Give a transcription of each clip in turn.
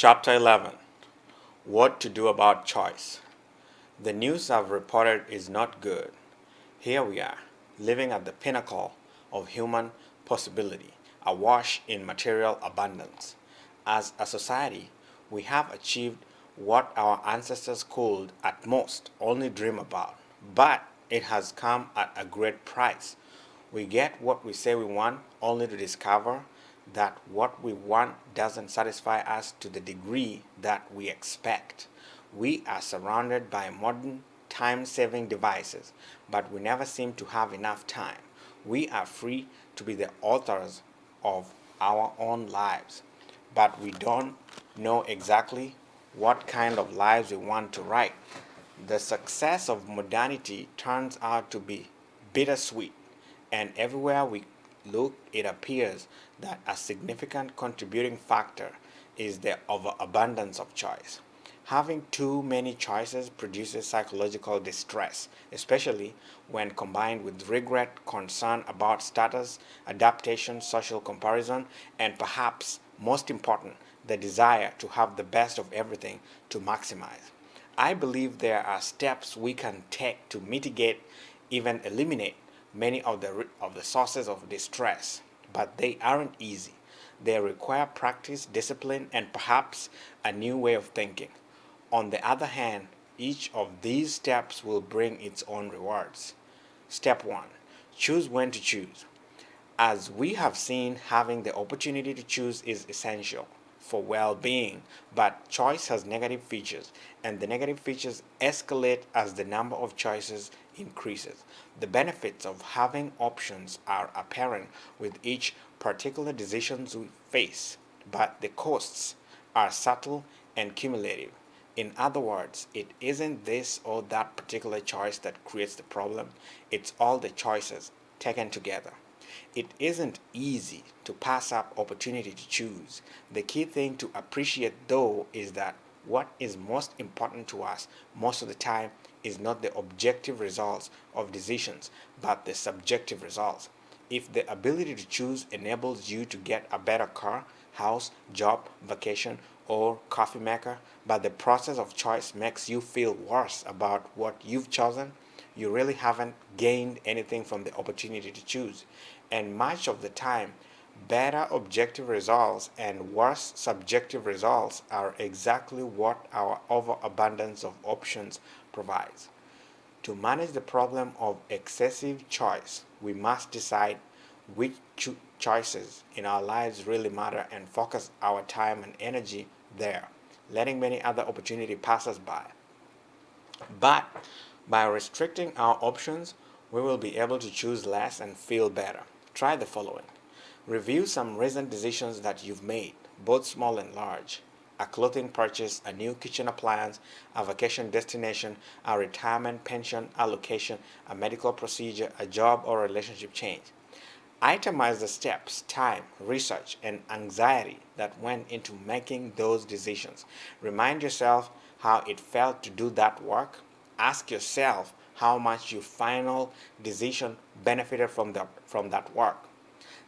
Chapter 11. What to do about choice. The news I've reported is not good. Here we are, living at the pinnacle of human possibility, awash in material abundance. As a society, we have achieved what our ancestors could, at most, only dream about. But it has come at a great price. We get what we say we want, only to discover that what we want doesn't satisfy us to the degree that we expect. We are surrounded by modern time saving devices, but we never seem to have enough time. We are free to be the authors of our own lives, but we don't know exactly what kind of lives we want to write. The success of modernity turns out to be bittersweet, and everywhere we look, it appears that a significant contributing factor is the overabundance of choice. Having too many choices produces psychological distress, especially when combined with regret, concern about status, adaptation, social comparison, and perhaps most important, the desire to have the best of everything to maximize. I believe there are steps we can take to mitigate, even eliminate, many of the sources of distress, but they aren't easy. They require practice, discipline, and perhaps a new way of thinking. On the other hand, each of these steps will bring its own rewards. Step 1. Choose when to choose. As we have seen, having the opportunity to choose is essential for well being, but choice has negative features, and the negative features escalate as the number of choices increases. The benefits of having options are apparent with each particular decision we face, but the costs are subtle and cumulative. In other words, it isn't this or that particular choice that creates the problem, it's all the choices taken together. It isn't easy to pass up opportunity to choose. The key thing to appreciate though is that what is most important to us most of the time is not the objective results of decisions, but the subjective results. If the ability to choose enables you to get a better car, house, job, vacation, or coffee maker, but the process of choice makes you feel worse about what you've chosen, you really haven't gained anything from the opportunity to choose. And much of the time, better objective results and worse subjective results are exactly what our overabundance of options provides. To manage the problem of excessive choice, we must decide which choices in our lives really matter and focus our time and energy there, letting many other opportunities pass us by. But by restricting our options, we will be able to choose less and feel better. Try the following. Review some recent decisions that you've made, both small and large. A clothing purchase, a new kitchen appliance, a vacation destination, a retirement pension allocation, a medical procedure, a job or relationship change. Itemize the steps, time, research, and anxiety that went into making those decisions. Remind yourself how it felt to do that work. Ask yourself how much your final decision benefited from that work.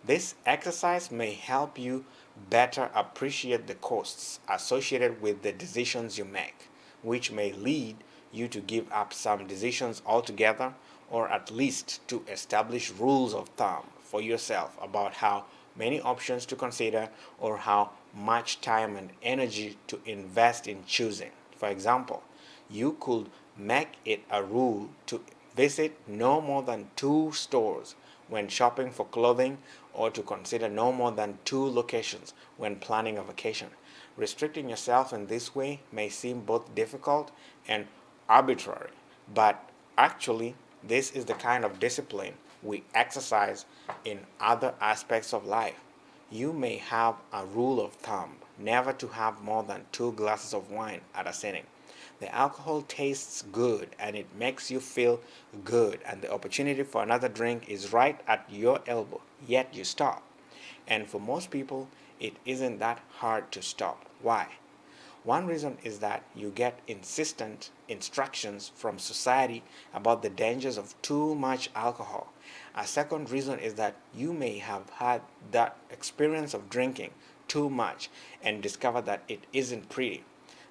This exercise may help you better appreciate the costs associated with the decisions you make, which may lead you to give up some decisions altogether or at least to establish rules of thumb for yourself about how many options to consider or how much time and energy to invest in choosing. For example, you could make it a rule to visit no more than 2 stores when shopping for clothing or to consider no more than 2 locations when planning a vacation. Restricting yourself in this way may seem both difficult and arbitrary, but actually, this is the kind of discipline we exercise in other aspects of life. You may have a rule of thumb never to have more than 2 glasses of wine at a sitting. The alcohol tastes good and it makes you feel good, and the opportunity for another drink is right at your elbow, yet you stop. And for most people, it isn't that hard to stop. Why? One reason is that you get insistent instructions from society about the dangers of too much alcohol. A second reason is that you may have had that experience of drinking too much and discover that it isn't pretty.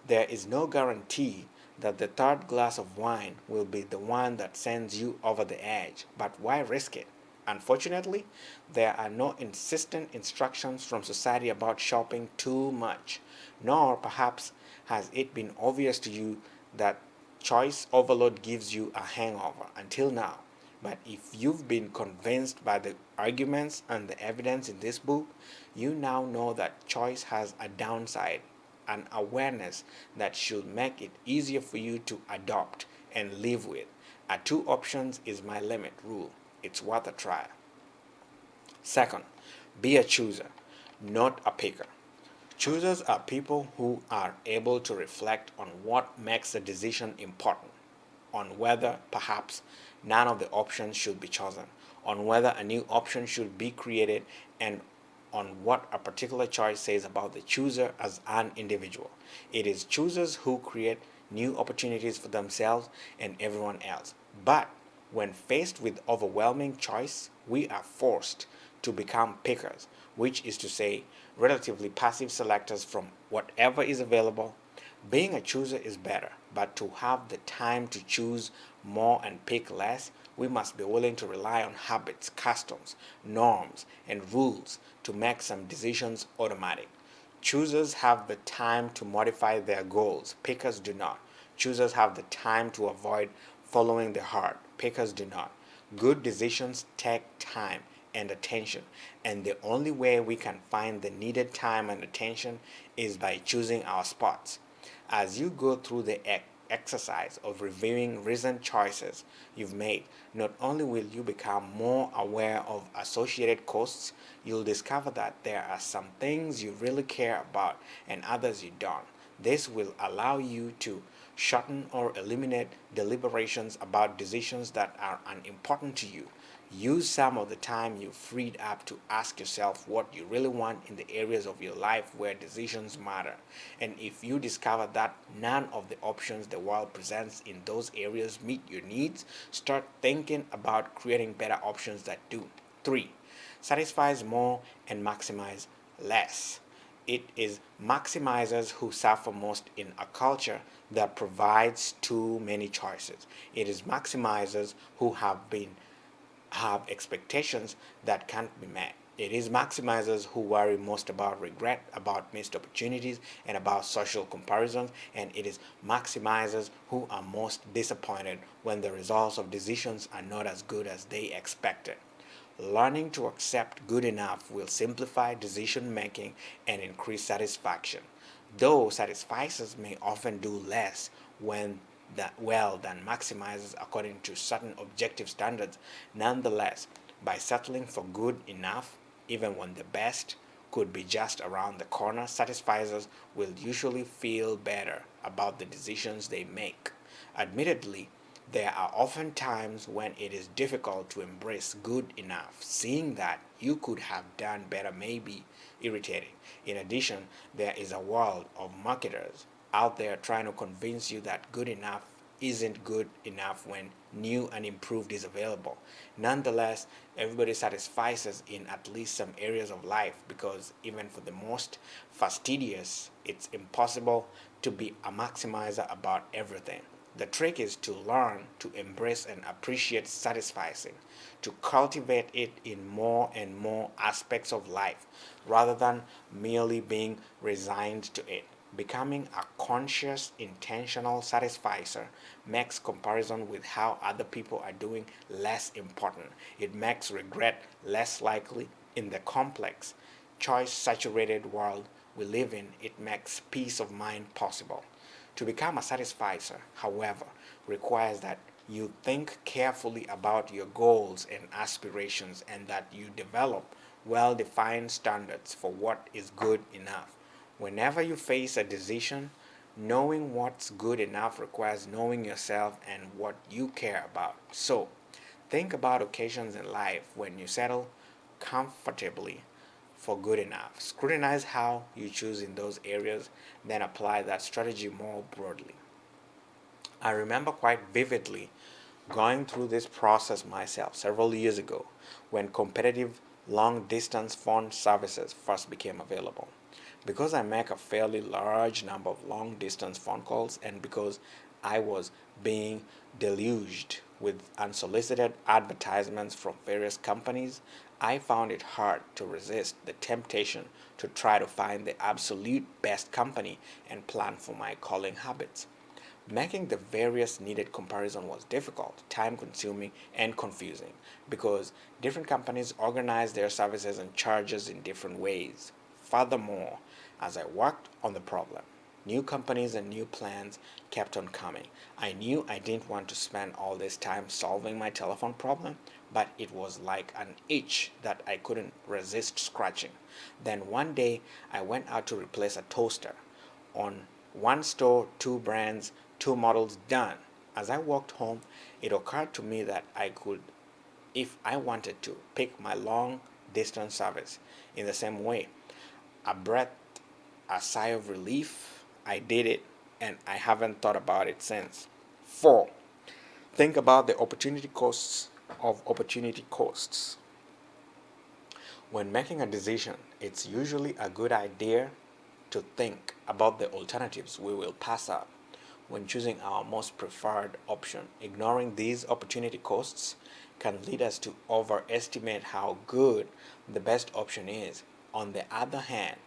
There is no guarantee that the third glass of wine will be the one that sends you over the edge, but why risk it? Unfortunately, there are no insistent instructions from society about shopping too much, nor perhaps has it been obvious to you that choice overload gives you a hangover until now. But if you've been convinced by the arguments and the evidence in this book, you now know that choice has a downside, an awareness that should make it easier for you to adopt and live with. A two options is my limit rule. It's worth a try. Second, be a chooser, not a picker. Choosers are people who are able to reflect on what makes a decision important, on whether perhaps none of the options should be chosen, on whether a new option should be created, and on what a particular choice says about the chooser as an individual. It is choosers who create new opportunities for themselves and everyone else. But when faced with overwhelming choice, we are forced to become pickers, which is to say, relatively passive selectors from whatever is available. Being a chooser is better, but to have the time to choose more and pick less, we must be willing to rely on habits, customs, norms, and rules to make some decisions automatic. Choosers have the time to modify their goals, pickers do not. Choosers have the time to avoid following the heart, pickers do not. Good decisions take time and attention, and the only way we can find the needed time and attention is by choosing our spots. As you go through the exercise of reviewing recent choices you've made, not only will you become more aware of associated costs, you'll discover that there are some things you really care about and others you don't. This will allow you to shorten or eliminate deliberations about decisions that are unimportant to you. Use some of the time you freed up to ask yourself what you really want in the areas of your life where decisions matter. And if you discover that none of the options the world presents in those areas meet your needs, start thinking about creating better options that do. 3. Satisfies more and maximize less. It is maximizers who suffer most in a culture that provides too many choices. It is maximizers who have expectations that can't be met. It is maximizers who worry most about regret, about missed opportunities, and about social comparisons, and it is maximizers who are most disappointed when the results of decisions are not as good as they expected. Learning to accept good enough will simplify decision making and increase satisfaction. Though satisficers may often do less when that well than maximizers according to certain objective standards, nonetheless, by settling for good enough, even when the best could be just around the corner, satisficers will usually feel better about the decisions they make. Admittedly, there are often times when it is difficult to embrace good enough. Seeing that you could have done better may be irritating. In addition, there is a world of marketers out there trying to convince you that good enough isn't good enough when new and improved is available. Nonetheless, everybody satisfies us in at least some areas of life because even for the most fastidious, it's impossible to be a maximizer about everything. The trick is to learn to embrace and appreciate satisficing, to cultivate it in more and more aspects of life rather than merely being resigned to it. Becoming a conscious, intentional satisficer makes comparison with how other people are doing less important. It makes regret less likely. In the complex, choice saturated world we live in, it makes peace of mind possible. To become a satisficer, however, requires that you think carefully about your goals and aspirations and that you develop well defined standards for what is good enough. Whenever you face a decision, knowing what's good enough requires knowing yourself and what you care about. So, think about occasions in life when you settle comfortably for good enough. Scrutinize how you choose in those areas, then apply that strategy more broadly. I remember quite vividly going through this process myself several years ago when competitive long distance phone services first became available. Because I make a fairly large number of long distance phone calls and because I was being deluged with unsolicited advertisements from various companies, I found it hard to resist the temptation to try to find the absolute best company and plan for my calling habits. Making the various needed comparison was difficult, time consuming, and confusing because different companies organize their services and charges in different ways. Furthermore, as I worked on the problem, new companies and new plans kept on coming. I knew I didn't want to spend all this time solving my telephone problem, but it was like an itch that I couldn't resist scratching. Then one day, I went out to replace a toaster. On one store, two brands, two models done. As I walked home, it occurred to me that I could, if I wanted to, pick my long distance service in the same way. A breath, a sigh of relief. I did it, and I haven't thought about it since. 4. Think about the opportunity costs of opportunity costs. When making a decision, it's usually a good idea to think about the alternatives we will pass up when choosing our most preferred option. Ignoring these opportunity costs can lead us to overestimate how good the best option is. On the other hand,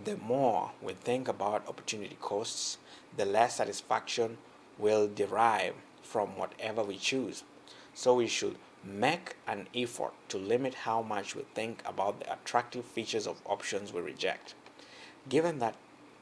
the more we think about opportunity costs, the less satisfaction we'll derive from whatever we choose. So we should make an effort to limit how much we think about the attractive features of options we reject. Given that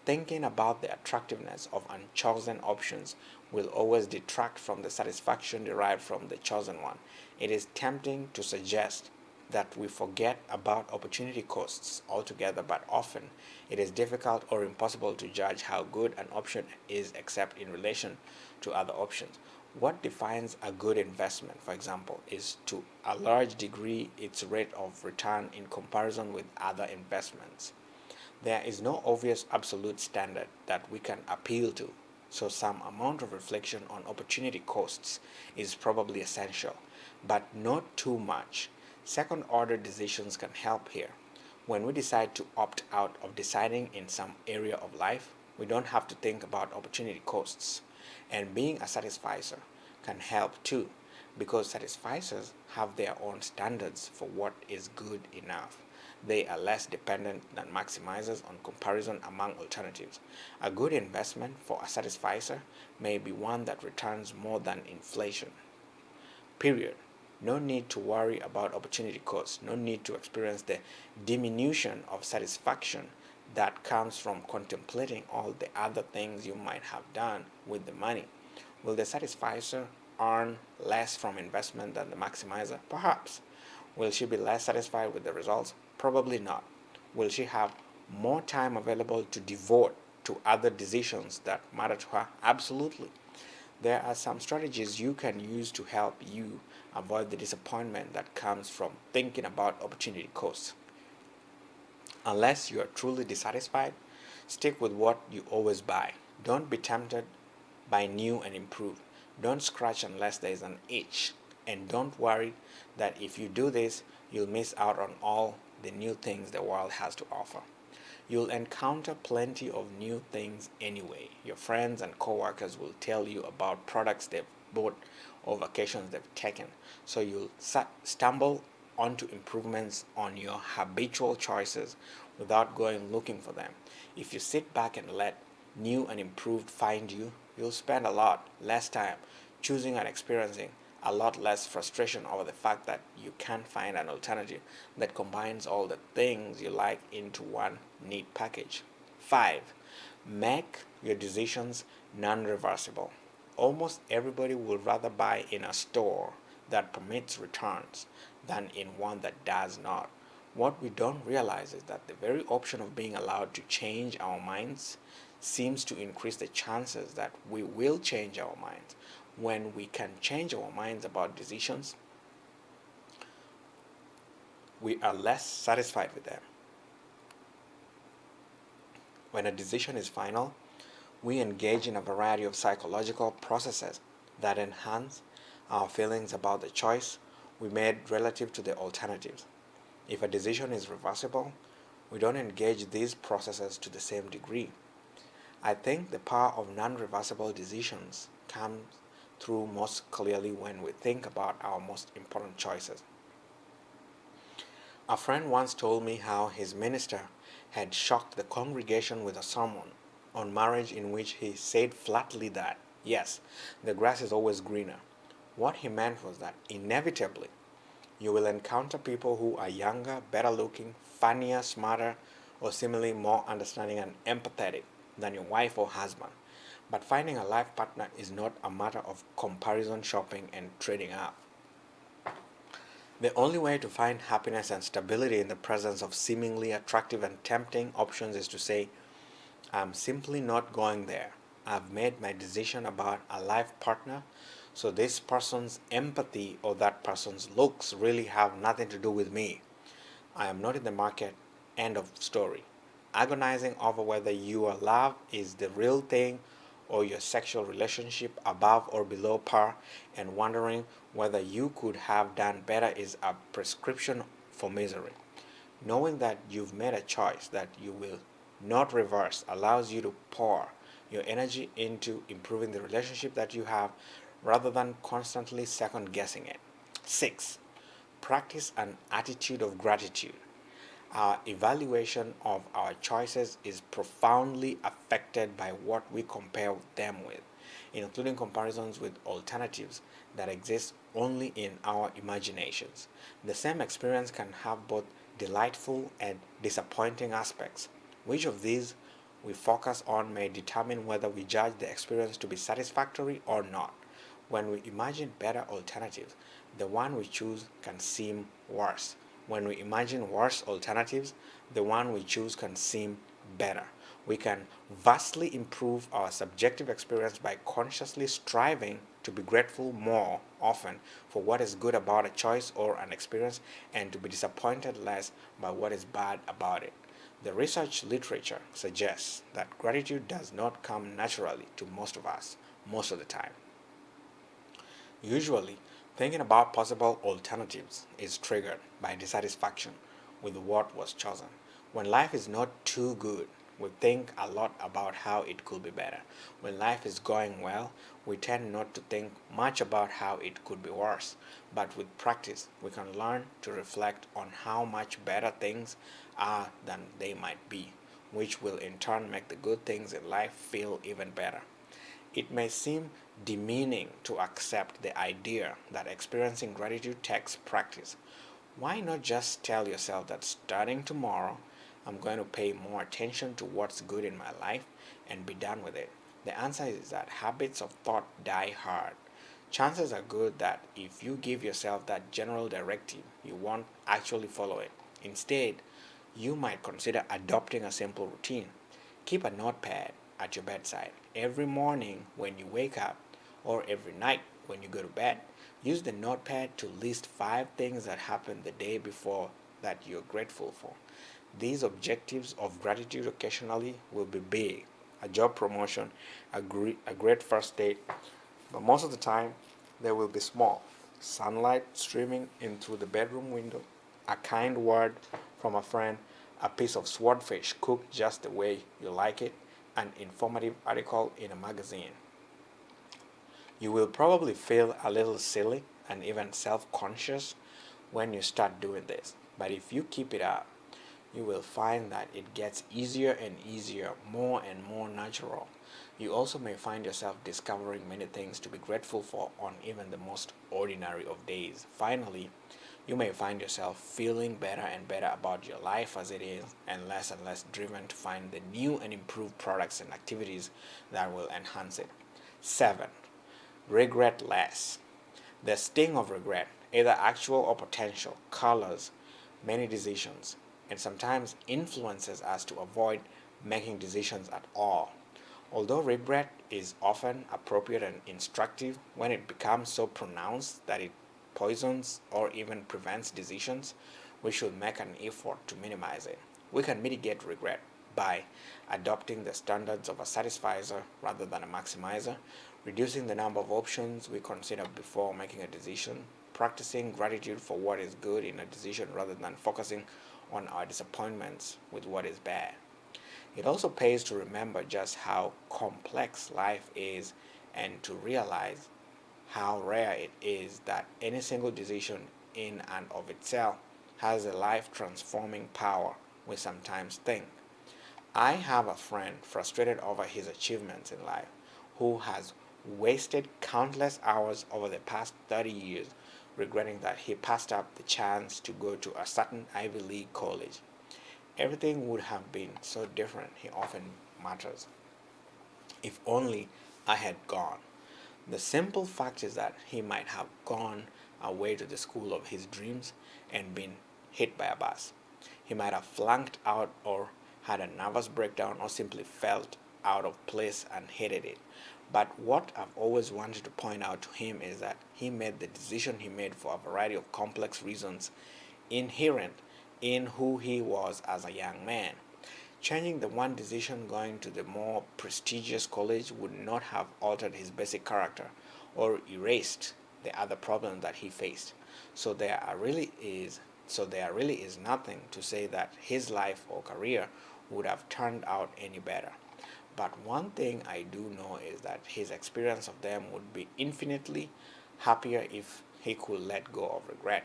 thinking about the attractiveness of unchosen options will always detract from the satisfaction derived from the chosen one, it is tempting to suggest that we forget about opportunity costs altogether, but often it is difficult or impossible to judge how good an option is except in relation to other options. What defines a good investment, for example, is to a large degree its rate of return in comparison with other investments. There is no obvious absolute standard that we can appeal to, so some amount of reflection on opportunity costs is probably essential, but not too much. Second order decisions can help here. When we decide to opt out of deciding in some area of life, we don't have to think about opportunity costs. And being a satisficer can help too, because satisficers have their own standards for what is good enough. They are less dependent than maximizers on comparison among alternatives. A good investment for a satisficer may be one that returns more than inflation. Period. No need to worry about opportunity costs. No need to experience the diminution of satisfaction that comes from contemplating all the other things you might have done with the money. Will the satisficer earn less from investment than the maximizer? Perhaps. Will she be less satisfied with the results? Probably not. Will she have more time available to devote to other decisions that matter to her? Absolutely. There are some strategies you can use to help you avoid the disappointment that comes from thinking about opportunity costs. Unless you are truly dissatisfied, stick with what you always buy. Don't be tempted by new and improved. Don't scratch unless there is an itch. And don't worry that if you do this, you'll miss out on all the new things the world has to offer. You'll encounter plenty of new things anyway. Your friends and coworkers will tell you about products they've bought or vacations they've taken. So you'll stumble onto improvements on your habitual choices without going looking for them. If you sit back and let new and improved find you, you'll spend a lot less time choosing and experiencing a lot less frustration over the fact that you can't find an alternative that combines all the things you like into one neat package. 5. Make your decisions non-reversible. Almost everybody would rather buy in a store that permits returns than in one that does not. What we don't realize is that the very option of being allowed to change our minds seems to increase the chances that we will change our minds. When we can change our minds about decisions, we are less satisfied with them. When a decision is final, we engage in a variety of psychological processes that enhance our feelings about the choice we made relative to the alternatives. If a decision is reversible, we don't engage these processes to the same degree. I think the power of non-reversible decisions comes through most clearly when we think about our most important choices. A friend once told me how his minister had shocked the congregation with a sermon on marriage in which he said flatly that, yes, the grass is always greener. What he meant was that inevitably you will encounter people who are younger, better looking, funnier, smarter, or similarly more understanding and empathetic than your wife or husband. But finding a life partner is not a matter of comparison shopping and trading up. The only way to find happiness and stability in the presence of seemingly attractive and tempting options is to say, I'm simply not going there. I've made my decision about a life partner, so this person's empathy or that person's looks really have nothing to do with me. I am not in the market. End of story. Agonizing over whether your love is the real thing or your sexual relationship above or below par and wondering whether you could have done better is a prescription for misery. Knowing that you've made a choice that you will not reverse allows you to pour your energy into improving the relationship that you have rather than constantly second guessing it. 6. Practice an attitude of gratitude. Our evaluation of our choices is profoundly affected by what we compare them with, including comparisons with alternatives that exist only in our imaginations. The same experience can have both delightful and disappointing aspects. Which of these we focus on may determine whether we judge the experience to be satisfactory or not. When we imagine better alternatives, the one we choose can seem worse. When we imagine worse alternatives, the one we choose can seem better. We can vastly improve our subjective experience by consciously striving to be grateful more often for what is good about a choice or an experience and to be disappointed less by what is bad about it. The research literature suggests that gratitude does not come naturally to most of us most of the time. Usually, thinking about possible alternatives is triggered by dissatisfaction with what was chosen. When life is not too good, we think a lot about how it could be better. When life is going well, we tend not to think much about how it could be worse. But with practice, we can learn to reflect on how much better things are than they might be, which will in turn make the good things in life feel even better. It may seem demeaning to accept the idea that experiencing gratitude takes practice. Why not just tell yourself that starting tomorrow, I'm going to pay more attention to what's good in my life and be done with it? The answer is that habits of thought die hard. Chances are good that if you give yourself that general directive, you won't actually follow it. Instead, you might consider adopting a simple routine. Keep a notepad at your bedside. Every morning when you wake up, or every night when you go to bed, use the notepad to list 5 things that happened the day before that you're grateful for. These objectives of gratitude occasionally will be big: a job promotion, a great first date, but most of the time they will be small. Sunlight streaming in through the bedroom window, a kind word from a friend, a piece of swordfish cooked just the way you like it, an informative article in a magazine. You will probably feel a little silly and even self conscious when you start doing this, but if you keep it up, you will find that it gets easier and easier, more and more natural. You also may find yourself discovering many things to be grateful for on even the most ordinary of days. Finally, you may find yourself feeling better and better about your life as it is and less driven to find the new and improved products and activities that will enhance it. 7. Regret less. The sting of regret, either actual or potential, colors many decisions and sometimes influences us to avoid making decisions at all. Although regret is often appropriate and instructive, when it becomes so pronounced that it poisons or even prevents decisions, we should make an effort to minimize it. We can mitigate regret by adopting the standards of a satisfier rather than a maximizer, reducing the number of options we consider before making a decision, practicing gratitude for what is good in a decision rather than focusing on our disappointments with what is bad. It also pays to remember just how complex life is and to realize how rare it is that any single decision in and of itself has a life transforming power we sometimes think. I have a friend frustrated over his achievements in life who has wasted countless hours over the past 30 years regretting that he passed up the chance to go to a certain Ivy League college. Everything would have been so different, he often mutters, if only I had gone. The simple fact is that he might have gone away to the school of his dreams and been hit by a bus. He might have flunked out or had a nervous breakdown or simply felt out of place and hated it. But what I've always wanted to point out to him is that he made the decision he made for a variety of complex reasons inherent in who he was as a young man. Changing the one decision, going to the more prestigious college, would not have altered his basic character or erased the other problems that he faced. So there really is nothing to say that his life or career would have turned out any better. But one thing I do know is that his experience of them would be infinitely happier if he could let go of regret.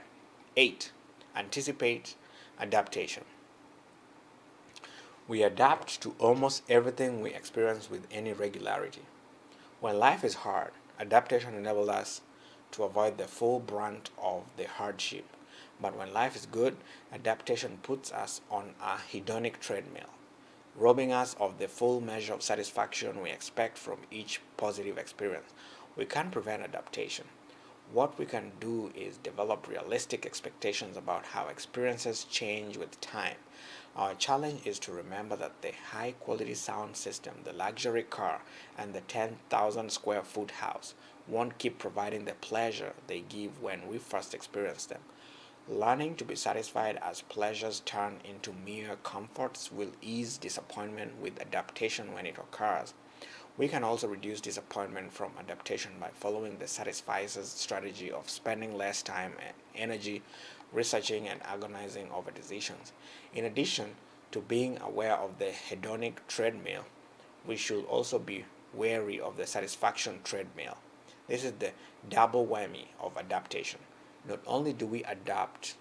8. Anticipate adaptation. We adapt to almost everything we experience with any regularity. When life is hard, adaptation enables us to avoid the full brunt of the hardship. But when life is good, adaptation puts us on a hedonic treadmill, robbing us of the full measure of satisfaction we expect from each positive experience. We can't prevent adaptation. What we can do is develop realistic expectations about how experiences change with time. Our challenge is to remember that the high quality sound system, the luxury car, and the 10,000 square foot house won't keep providing the pleasure they give when we first experience them. Learning to be satisfied as pleasures turn into mere comforts will ease disappointment with adaptation when it occurs. We can also reduce disappointment from adaptation by following the satisfices strategy of spending less time and energy researching and agonizing over decisions. In addition to being aware of the hedonic treadmill, we should also be wary of the satisfaction treadmill. This is the double whammy of adaptation. Not only do we adapt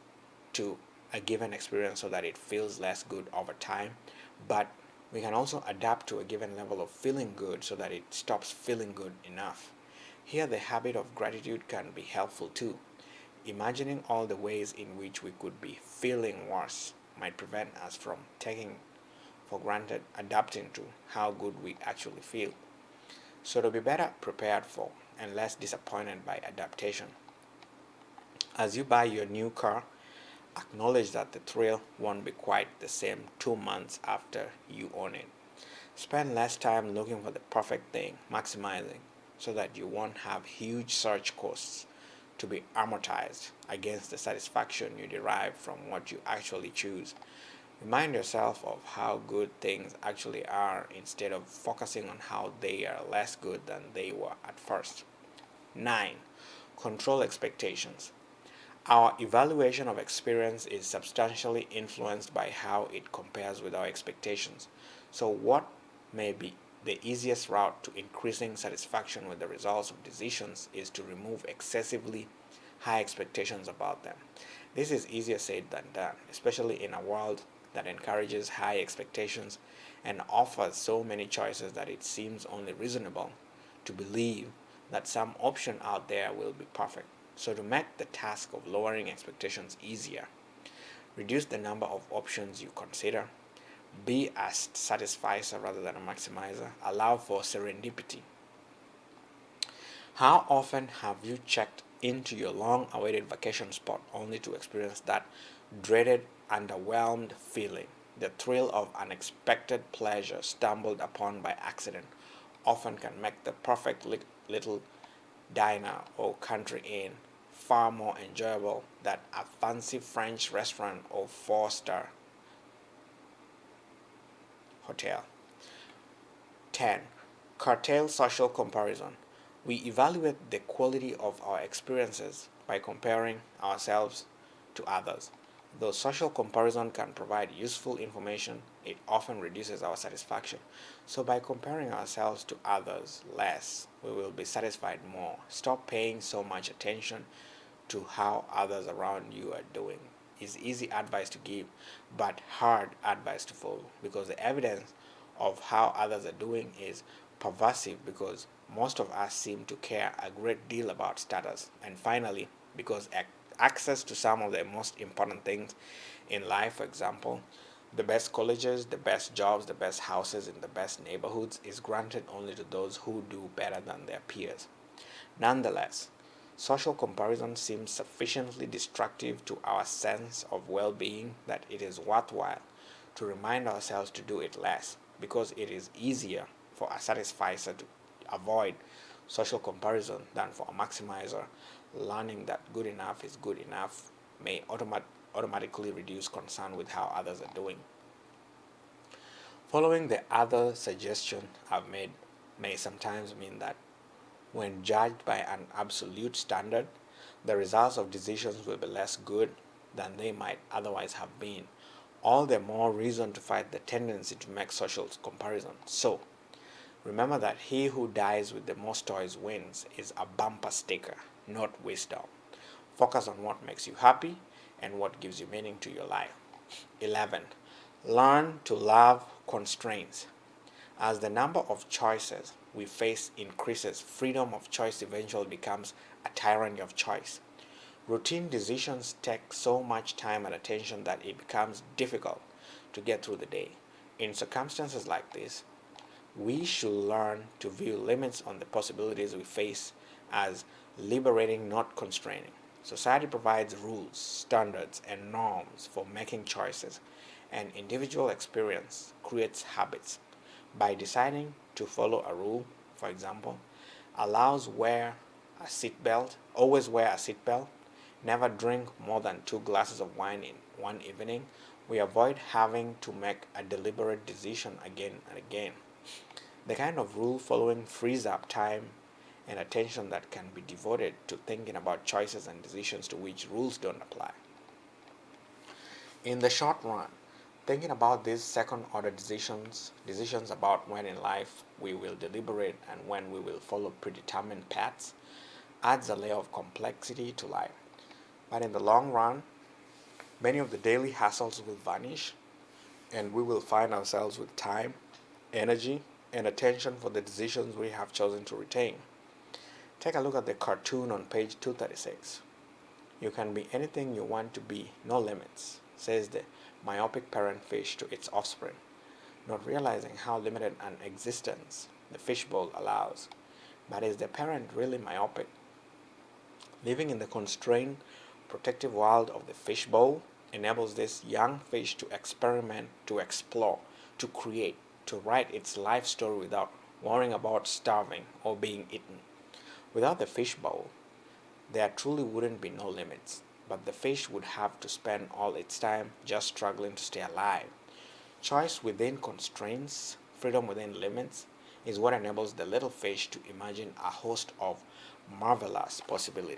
to a given experience so that it feels less good over time, but we can also adapt to a given level of feeling good so that it stops feeling good enough. Here, the habit of gratitude can be helpful too. Imagining all the ways in which we could be feeling worse might prevent us from taking for granted adapting to how good we actually feel. So, to be better prepared for and less disappointed by adaptation, as you buy your new car, acknowledge that the thrill won't be quite the same 2 months after you own it. Spend less time looking for the perfect thing, maximizing, so that you won't have huge search costs to be amortized against the satisfaction you derive from what you actually choose. Remind yourself of how good things actually are instead of focusing on how they are less good than they were at first. 9. Control expectations. Our evaluation of experience is substantially influenced by how it compares with our expectations. So, what may be the easiest route to increasing satisfaction with the results of decisions is to remove excessively high expectations about them. This is easier said than done, especially in a world that encourages high expectations and offers so many choices that it seems only reasonable to believe that some option out there will be perfect. So, to make the task of lowering expectations easier, reduce the number of options you consider, be a satisficer rather than a maximizer, allow for serendipity. How often have you checked into your long awaited vacation spot only to experience that dreaded, underwhelmed feeling? The thrill of unexpected pleasure stumbled upon by accident often can make the perfect little diner or country inn far more enjoyable than a fancy French restaurant or four-star hotel. 10. Curtail social comparison. We evaluate the quality of our experiences by comparing ourselves to others. Though social comparison can provide useful information, it often reduces our satisfaction. So, by comparing ourselves to others less, we will be satisfied more. Stop paying so much attention to how others around you are doing. It's easy advice to give, but hard advice to follow because the evidence of how others are doing is pervasive because most of us seem to care a great deal about status. And finally, because access to some of the most important things in life, for example, the best colleges, the best jobs, the best houses in the best neighborhoods, is granted only to those who do better than their peers. Nonetheless, social comparison seems sufficiently destructive to our sense of well being that it is worthwhile to remind ourselves to do it less because it is easier for a satisficer to avoid social comparison than for a maximizer. Learning that good enough is good enough may automatically reduce concern with how others are doing. Following the other suggestion I've made may sometimes mean that when judged by an absolute standard, the results of decisions will be less good than they might otherwise have been. All the more reason to fight the tendency to make social comparison. So, remember that he who dies with the most toys wins is a bumper sticker, not wisdom. Focus on what makes you happy and what gives you meaning to your life. 11. Learn to love constraints. As the number of choices we face increases, freedom of choice eventually becomes a tyranny of choice. Routine decisions take so much time and attention that it becomes difficult to get through the day. In circumstances like this, we should learn to view limits on the possibilities we face as liberating, not constraining. Society provides rules, standards, and norms for making choices, and individual experience creates habits. By deciding to follow a rule, for example, always wear a seatbelt, never drink more than 2 glasses of wine in one evening, we avoid having to make a deliberate decision again and again. The kind of rule following frees up time and attention that can be devoted to thinking about choices and decisions to which rules don't apply. In the short run, thinking about these second order decisions about when in life we will deliberate and when we will follow predetermined paths, adds a layer of complexity to life. But in the long run, many of the daily hassles will vanish and we will find ourselves with time, energy, and attention for the decisions we have chosen to retain. Take a look at the cartoon on page 236. You can be anything you want to be, no limits, says the myopic parent fish to its offspring, not realizing how limited an existence the fishbowl allows. But is the parent really myopic? Living in the constrained, protective world of the fishbowl enables this young fish to experiment, to explore, to create, to write its life story without worrying about starving or being eaten. Without the fishbowl, there truly wouldn't be no limits, but the fish would have to spend all its time just struggling to stay alive. Choice within constraints, freedom within limits, is what enables the little fish to imagine a host of marvelous possibilities.